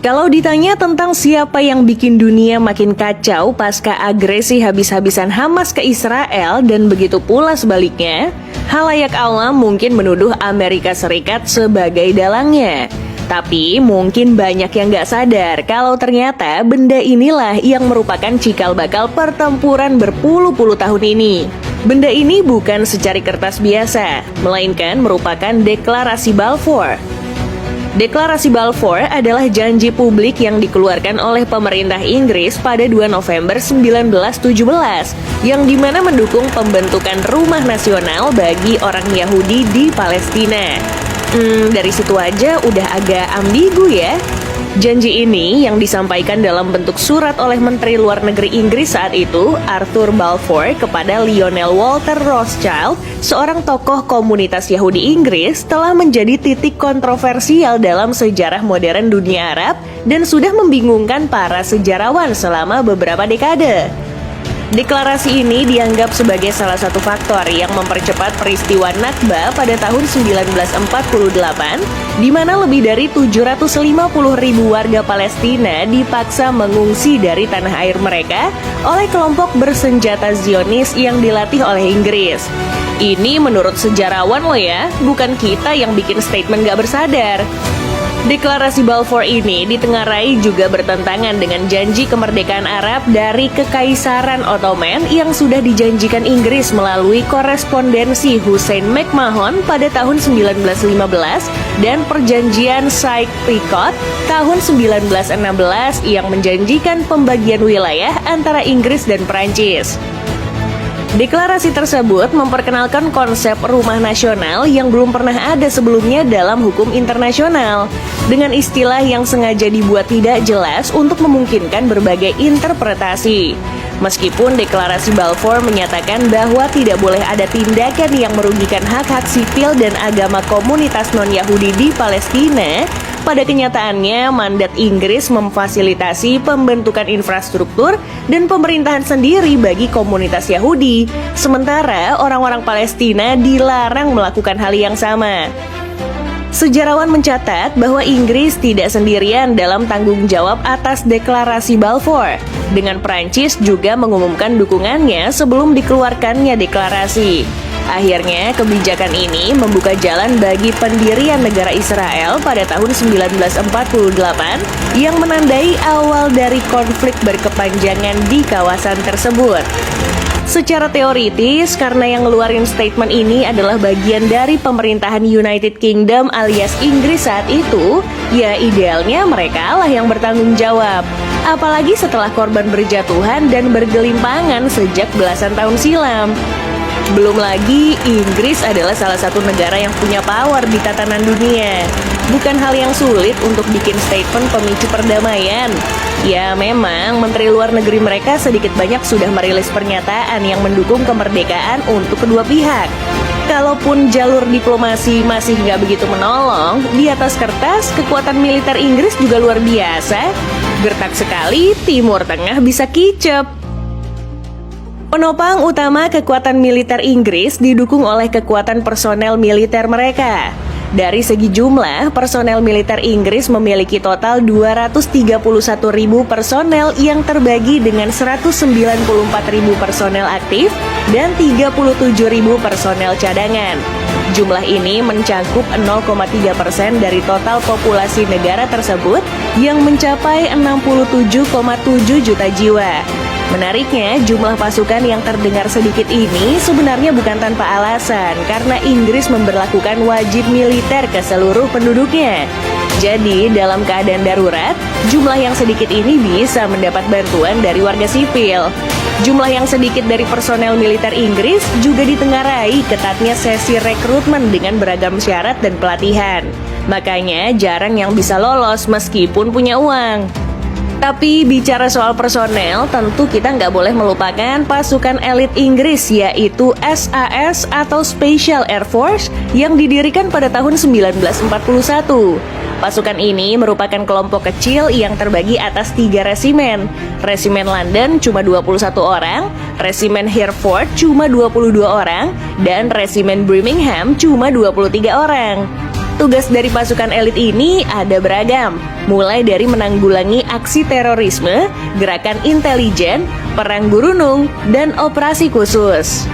Kalau ditanya tentang siapa yang bikin dunia makin kacau pasca agresi habis-habisan Hamas ke Israel dan begitu pula sebaliknya, halayak awam mungkin menuduh Amerika Serikat sebagai dalangnya. Tapi mungkin banyak yang gak sadar kalau ternyata benda inilah yang merupakan cikal bakal pertempuran berpuluh-puluh tahun ini. Benda ini bukan secari kertas biasa, melainkan merupakan deklarasi Balfour. Deklarasi Balfour adalah janji publik yang dikeluarkan oleh pemerintah Inggris pada 2 November 1917 yang dimana mendukung pembentukan rumah nasional bagi orang Yahudi di Palestina. Dari situ aja udah agak ambigu ya. Janji ini yang disampaikan dalam bentuk surat oleh Menteri Luar Negeri Inggris saat itu, Arthur Balfour, kepada Lionel Walter Rothschild, seorang tokoh komunitas Yahudi Inggris, telah menjadi titik kontroversial dalam sejarah modern dunia Arab dan sudah membingungkan para sejarawan selama beberapa dekade. Deklarasi ini dianggap sebagai salah satu faktor yang mempercepat peristiwa Nakba pada tahun 1948, di mana lebih dari 750.000 warga Palestina dipaksa mengungsi dari tanah air mereka oleh kelompok bersenjata Zionis yang dilatih oleh Inggris. Ini menurut sejarawan loh ya, bukan kita yang bikin statement gak bersadar. Deklarasi Balfour ini ditengarai juga bertentangan dengan janji kemerdekaan Arab dari Kekaisaran Ottoman yang sudah dijanjikan Inggris melalui korespondensi Hussein McMahon pada tahun 1915 dan perjanjian Sykes-Picot tahun 1916 yang menjanjikan pembagian wilayah antara Inggris dan Perancis. Deklarasi tersebut memperkenalkan konsep rumah nasional yang belum pernah ada sebelumnya dalam hukum internasional, dengan istilah yang sengaja dibuat tidak jelas untuk memungkinkan berbagai interpretasi. Meskipun deklarasi Balfour menyatakan bahwa tidak boleh ada tindakan yang merugikan hak-hak sipil dan agama komunitas non-Yahudi di Palestina, pada kenyataannya mandat Inggris memfasilitasi pembentukan infrastruktur dan pemerintahan sendiri bagi komunitas Yahudi, sementara orang-orang Palestina dilarang melakukan hal yang sama. Sejarawan mencatat bahwa Inggris tidak sendirian dalam tanggung jawab atas deklarasi Balfour, dengan Prancis juga mengumumkan dukungannya sebelum dikeluarkannya deklarasi. Akhirnya, kebijakan ini membuka jalan bagi pendirian negara Israel pada tahun 1948 yang menandai awal dari konflik berkepanjangan di kawasan tersebut. Secara teoritis, karena yang ngeluarin statement ini adalah bagian dari pemerintahan United Kingdom alias Inggris saat itu, ya idealnya mereka lah yang bertanggung jawab. Apalagi setelah korban berjatuhan dan bergelimpangan sejak belasan tahun silam. Belum lagi, Inggris adalah salah satu negara yang punya power di tatanan dunia. Bukan hal yang sulit untuk bikin statement pemicu perdamaian. Ya memang, Menteri Luar Negeri mereka sedikit banyak sudah merilis pernyataan yang mendukung kemerdekaan untuk kedua pihak. Kalaupun jalur diplomasi masih nggak begitu menolong, di atas kertas kekuatan militer Inggris juga luar biasa. Gertak sekali, Timur Tengah bisa kicep. Penopang utama kekuatan militer Inggris didukung oleh kekuatan personel militer mereka. Dari segi jumlah, personel militer Inggris memiliki total 231.000 personel yang terbagi dengan 194.000 personel aktif dan 37.000 personel cadangan. Jumlah ini mencakup 0,3% dari total populasi negara tersebut yang mencapai 67,7 juta jiwa. Menariknya, jumlah pasukan yang terdengar sedikit ini sebenarnya bukan tanpa alasan, karena Inggris memberlakukan wajib militer ke seluruh penduduknya. Jadi, dalam keadaan darurat, jumlah yang sedikit ini bisa mendapat bantuan dari warga sipil. Jumlah yang sedikit dari personel militer Inggris juga ditengarai ketatnya sesi rekrutmen dengan beragam syarat dan pelatihan. Makanya jarang yang bisa lolos meskipun punya uang. Tapi bicara soal personel, tentu kita nggak boleh melupakan pasukan elit Inggris, yaitu SAS atau Special Air Force yang didirikan pada tahun 1941. Pasukan ini merupakan kelompok kecil yang terbagi atas 3 resimen. Resimen London cuma 21 orang, Resimen Hereford cuma 22 orang, dan Resimen Birmingham cuma 23 orang. tugas dari pasukan elit ini ada beragam, mulai dari menanggulangi aksi terorisme, gerakan intelijen, perang gurunung, dan operasi khusus.